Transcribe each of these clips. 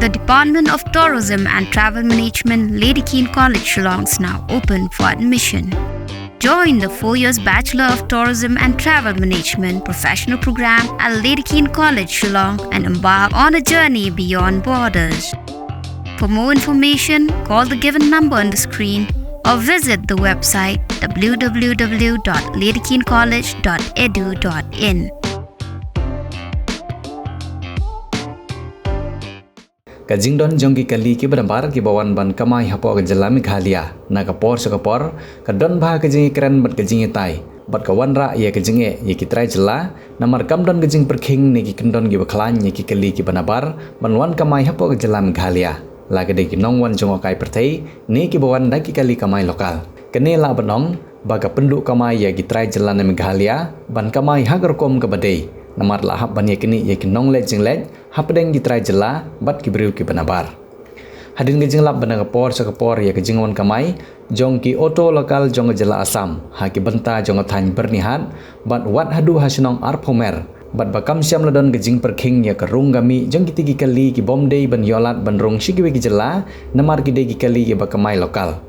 The Department of Tourism and Travel Management, Lady Keane College, Shillong is now open for admission. Join the 4 years Bachelor of Tourism and Travel Management professional program at Lady Keane College, Shillong and embark on a journey beyond borders. For more information, call the given number on the screen or visit the website www.ladykeencollege.edu.in. Kajing don jongki kali ki berambar ki bawan ban kamai hapo ke jela Meghalaya na kapor sakapor ka don bah kajing keren bat kajing tai bat kawan ra ye kajing ye ki trai jela namar kam don kajing perking ne ki kendon gi baklan ye ki kali ki benabar banwan kamai hapo ke jela Meghalaya la ke de ki nongwan jongokai pertai ne ki bawan da ki kali kamai lokal kene la banong baga penduk kamai ye ki trai jela na Meghalaya ban kamai hagar kom ke badai namar la hab ban ye kini ye ki nong le jing le hapdeng gitrai jela bat kibriu ki benabar hadin gejing lap bana kapor sakapor ya gejing wan kamai jong ki oto lokal jong jela Assam ha ki benta jong than bernihat bat wat hadu hasinong arpomer bat bakam siam ladon gejing perking ya kerung gami jong ki tigi kali ki bomdei ban yolat ban rong shigiwe ki jela namar ki de ki kali ki bakamai lokal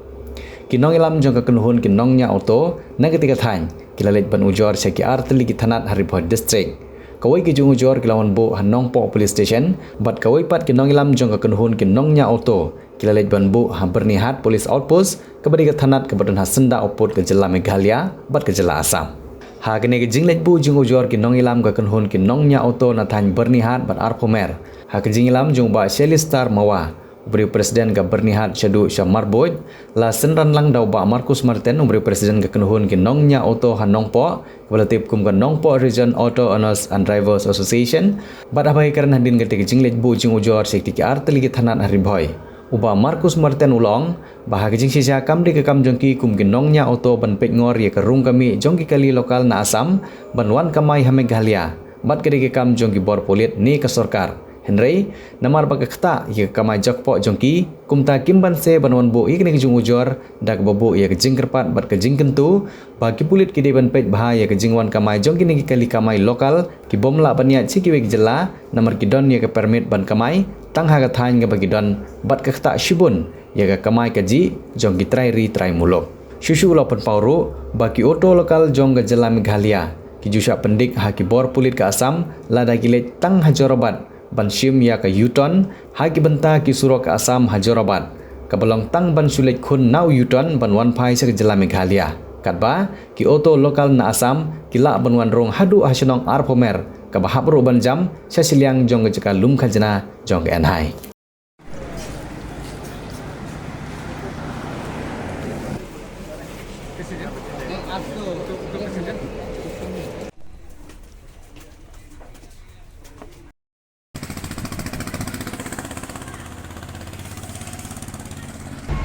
kinong ilam jong ka kenuhun kinong nya oto na ketika than kilalet ban ujor seki arteli ki thanat Haripur district kawai ki jung ujor kilawan bo hanong po police station bat kawai pat kinong ilam jong ka kenhun kinong nya auto kilalej ban bo ha bernihat police outpost kabadi ka thanat kabadon ha senda opot ke jela Meghalaya bat ke jela Assam ha kene ke jinglej bu jung ujor kinong ilam ka kenhun kinong nya auto na than bernihat bat arpomer ha ke jing ilam jung ba Shelistar Mawa Ubri Presiden ka bernihat Syadu Syamarboj la senran lang daw ba Marcus Martin ubri Presiden ka kenhun kinong nya auto hanong po Kepala kum ka Nongpo Region Auto Owners and Drivers Association bat abai karan hadin ka jinglej bu jing ujor sekti ki arteli ki thanat Haribhoi uba Marcus Martin ulong bahag jing sisa kam de ka kam jongki kum kinong nya auto ban pek ngor ye karung kami jongki kali lokal na Assam banwan kamai ha Meghalaya bat kede ka kam jongki bor polit ni ka sarkar Henry namar bagakta ye kamai jakpo jongki kumta kimban se banwan bo ikne jung ujor dak bobo ye jing kerpat bat ke jing kentu bagi pulit kide ban pej bahaya ke jingwan kamai jongki ni kali kamai lokal ki bomla baniat sikiwe jela namar kidon ye ke permit ban kamai tang ha ka thain ke bagi don bat ke kta shibun ye ke kamai ke ji jongki trai ri trai mulok shushu lopan pauru bagi auto lokal jong ke jela Meghalaya ki jusha pendik ha ki bor pulit ke Assam lada kilet tang hajorabat ban shim ya ka Yuton hagi benta ki suro ka Assam Hajorabat kabalong tang ban sulet khun nau Yuton ban wan phai sa jela Meghalaya katba ki auto lokal na Assam kila ban wan rong hadu hasinong arpomer ka bahapro ban jam sa siliang jong jeka lum khajna jong enhai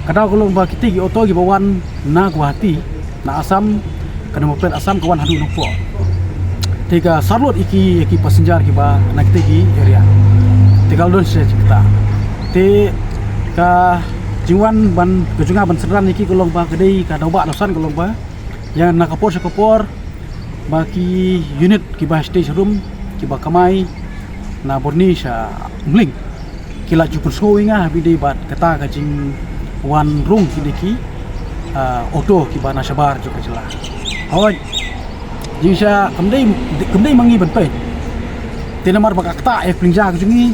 Kadang kalau bah kita gi auto gi bawan na Guwahati na Assam kana moplen Assam kawan hadu nopo. Tiga sarlot iki passenger ki ba na kita gi area. Tiga don se kita. Te ka jiwan ban kejunga ban seran iki kalau bah kedai ka doba dosan kalau bah yang na kapor baki unit ki bah stage room ki bah kamai na borni sha mling kila jupur sowinga bidai bat kata kajing wan rung kidiki auto ki bana sabar juga jela awaj jisa kemdei mangi ban pe tenamar bakakta pringja jungi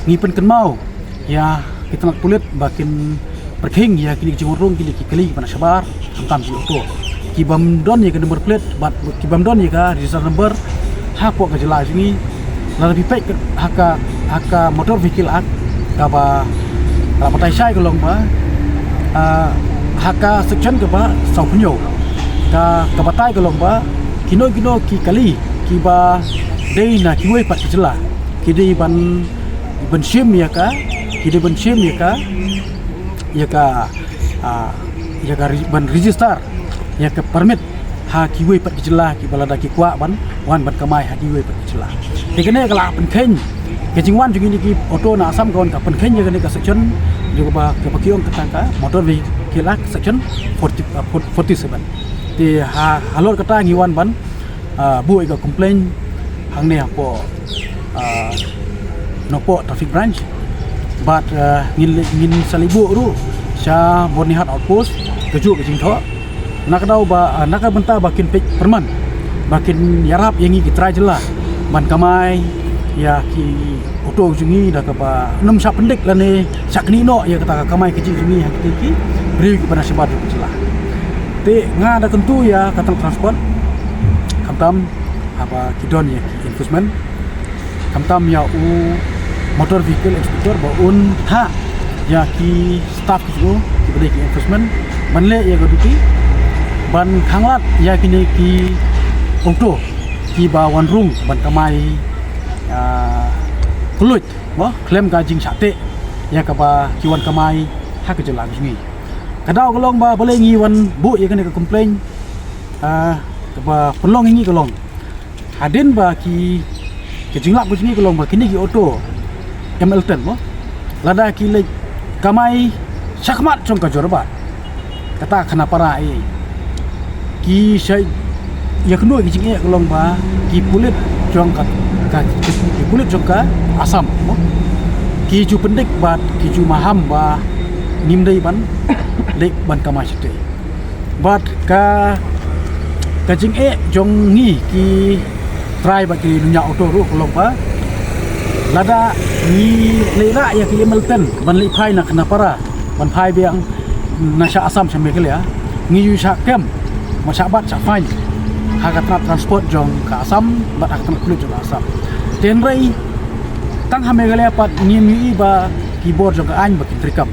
ngipen ken mau ya kita nak kulit bakin perking ya kini jingurung kini kali bana sabar tam si auto ki bam don ya ke nomor plate bat ki bam don ya ka register number hapo ka jela jungi la lebih baik haka motor vehicle act ka ba rapatai sai kolong ba haka section ke ba sau punyo ka batai ke lomba kino ki kali ki ba dei na kiwe pat jela ki dei ban sim ya ka ki dei ban sim ya ka ban register ya ka permit ha kiwe pat jela ki balada ki kwa ban wan ban kamai ha kiwe pat jela tekene kala penken kejingwan jungi ki auto na Assam kawan ka penken ya ka section juga ba ke pakiong kataka motor vehicle section 47 di halor kata ngiwan ban bu ika complain hang ne apo nopo traffic branch bat ngin salibu ru sya Bornihat outpost keju ke jingtho nak dau ba nak benta bakin pek perman bakin yarap yangi kitrai jela ban kamai ya ki oto jungi dah ba enam syak pendek lane syak nino ya kata kamai kecil jungi hak ki beri kepada sebat jela te nga ada tentu ya kata transport kamtam apa kidon ya enforcement kamtam ya motor vehicle inspector ba un ha ya ki staff ki beri enforcement banle ya goduki ban khanglat ya kini ki oto ki ba wanrung ban kamai kulut wah klaim gajing sate ya ka ba ki wan kamai hak ke jelang sungi kadau kolong ba boleh ngi wan bu ya kena ke komplain ka ba pelong ngi kolong hadin ba ki ke jinglak ku sungi kolong ba kini ki oto ML10 wah lada ki le kamai syakmat trong ka jorba kata kenapa rai ki saya ya kedua ki jinge kolong ba ki pulit jong ka ki pulit jong ka asam ki ju pendek bat ki ju maham ba nimdai ban lek ban kamai sete bat ka jinge jong ngi ki try ba ki nunya auto ru kolong ba lada ni lera ya ki melten ban li phai na kenapa ra ban phai biang nasya asam sampai ke ya ngi yu syak kem masabat syak fine hakat transport jong ka asam bat hakat kulit jong asam tenrai tang hame gale pat ngi mi ba keyboard jong ka an ba kitrikam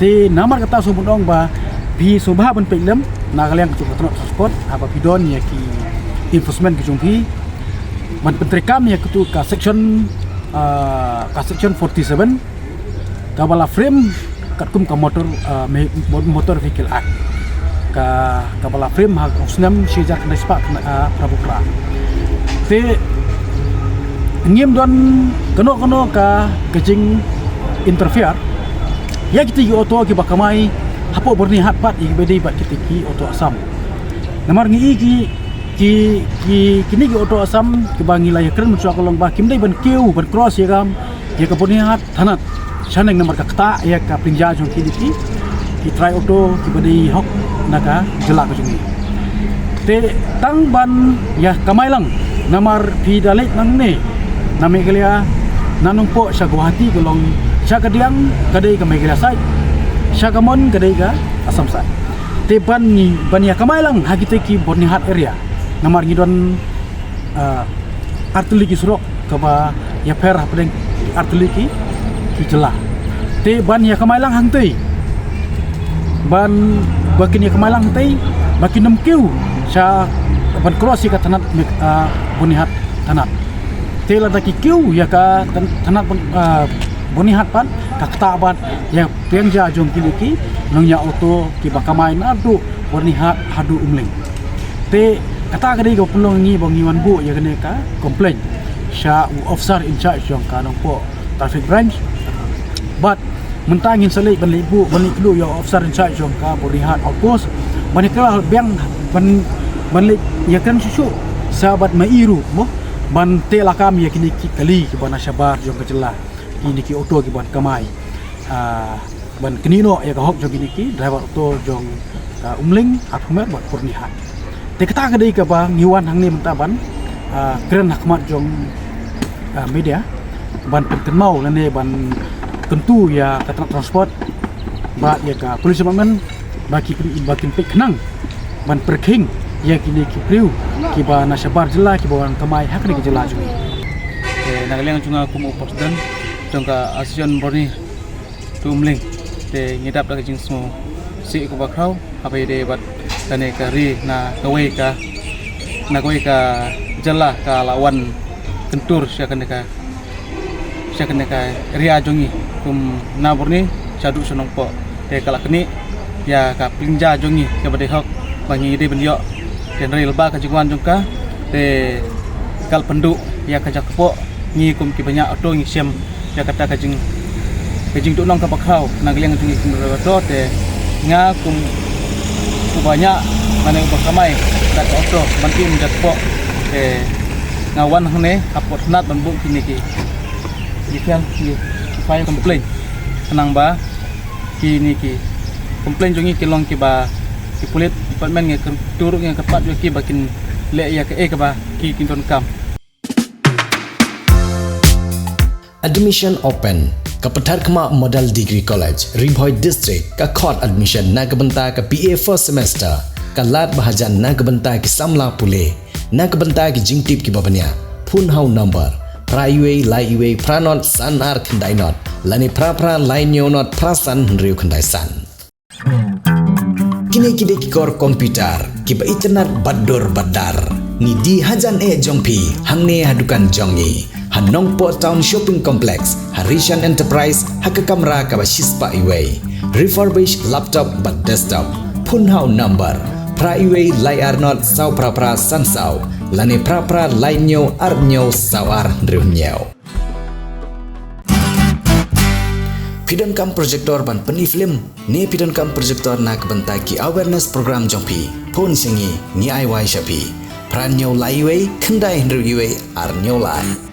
te namar kata subundong ba bi subha ban pelem na gale yang transport apa bidon ya ki enforcement ki jong pi ban kitrikam ya kutu ka section 47 ka bala frame katkum ka motor vehicle act ka bala frame hak usnam sejak nespa prabukra te ngim don kono ka kejing interfere ya kita yu auto ki bakamai hapo Bornihat pat i bedi bat kita ki auto asam namar ngi ki kini ki auto asam ki bangi la yakren muncul kolong ba kim dai ban kiu ban cross ya gam ya ka Bornihat thanat saneng nomor ka kata ya ka pingja jong ki try auto ki badi hok naka jelak jungi te tang ban ya kamai lang namar pi dalit nang ne name gelia nanong po sa Guwahati kolong sa kadiang kadai ka Megelia side sa kamon kadai ka Asam side te ban ya kamai lang hagite ki Bornihat area namar ngidon artili ki surok ka ba ya per hapdeng artili ki jela te ban ya kamai lang hangtei ban bakin ya kamai lang hangtei bakin nem kiu sa ban cross ka tanat Bornihat tanat te la daki kiu ya ka tanat Bornihat pan ka kata ban ya pengja jong kiliki nongnya auto ki bakamai nadu Bornihat hadu umling te kata kadai ko pelong ngi bang ngiwan bu ya kene ka komplain sya officer in charge jong ka nong po traffic branch but mentangin selai ban ibu ban iklu ya officer in charge jong ka Bornihat outpost ban ikla biang ban ya kan susu sahabat mairu mo ban te lakam ya kini kali ki ban sabar jong ka jela kini ki auto ki ban kamai ban kenino ya ka hok jong kini ki driver auto jong ka umling athumer ban Bornihat te kata kadai ka ba ngiwan hang ni mentaban keren hakmat jong media ban pentemau lane ban tentu ya kata transport ba ya ka polisi man baki bakin pek kenang ban perking ya kini ki priu ki ba na sabar jela ki bawan kamai hak ni jela ju nagaleng junga kum upasdan jongka asion Borni tumling te ngidap da jing smo si ko bakrau apa ide bat tane ka ri na kawai ka jela ka lawan kentur syakane ka ria jongi kum na Borni sadu sonong po te kala kini ya ka pingja jongi ka bade hok bangi ide benyo ten rel ba ka jingwan jongka te kal pendu ya ka jakpo ngi kum ki banyak auto ngi sem ya kata ka jing tu nong ka bakrau nagleng jongi kum ro te nga kum banyak mana berkamai kat auto bantin jakpo ngawan hne apot nat bambuk kini ki ikan ki file komplain kenang ba ki komplain jongi ki long ki ba ki pulit department nge turuk yang kepat ki bakin le ya ke ba ki kinton kam. Admission open Kapetar Kema Model Degree College, Rimbhoi District, ka court admission na kebenta ke BA first semester, ka lat bahajan na kebenta ki samla pule, na kebenta ki jingtip ki babanya, phun hau number, praiwe laiwe pranot san ar khandai not, lani pra lai nyo not prasan riu khandai san. Kini kide ki kor komputer, ki ba internet badur badar, ni di hajan jongpi, hangne hadukan jongi. Hanong Po Town Shopping Complex, Harishan Enterprise, Hakakamra Kabashispa Iway, refurbished laptop but desktop, Punhau number, Pra Iway Lai Arnot Sau Pra Sansau, Lani Pra Lai Nyo Arnyo Sawar Riunyau. Pidon kam projector ban peni film, ni pidon kam projector nak bentaki awareness program jompi, pun singi ni aiwai shapi, Pranyo Lai Iway, Kendai Riunyau Arnyo Lai.